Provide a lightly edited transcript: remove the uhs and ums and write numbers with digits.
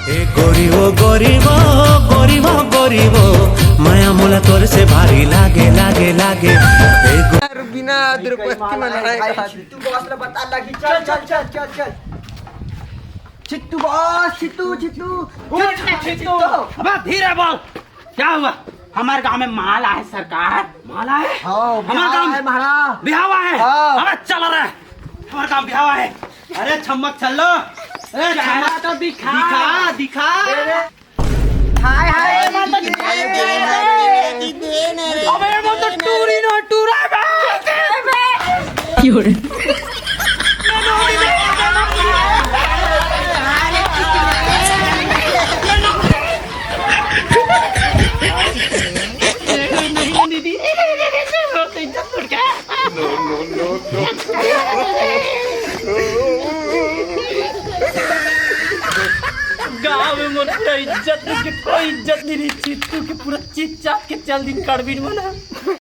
ए गरीब गरीब गरीब गरीब माया मोला तोर से भारी लागे लागे लागे यार बिना द्रौपदी म्हणाय चित्तू बॉसला बता लगी चल चल चल चल चल चित्तू बॉस चित्तू चित्तू चित्तू अबे धीरे बोल। क्या हुआ? हमारे गांव में माला है सरकार। माला है? हाँ, हमारे गांव में माला बिहावा है। हाँ। अबे चल रहा है हमारे गांव बिहावा है। अरे छमक चल लो। अरे छमक तो दिखा दिखा दिखा। हाय हाय अबे वो तो टूरी ना टूरा बे। गाँव में मुझे इज्जत की कोई इज्जत नहीं रही। चित्तू की पूरा चित चाट के चल दिन कड़बीन बना।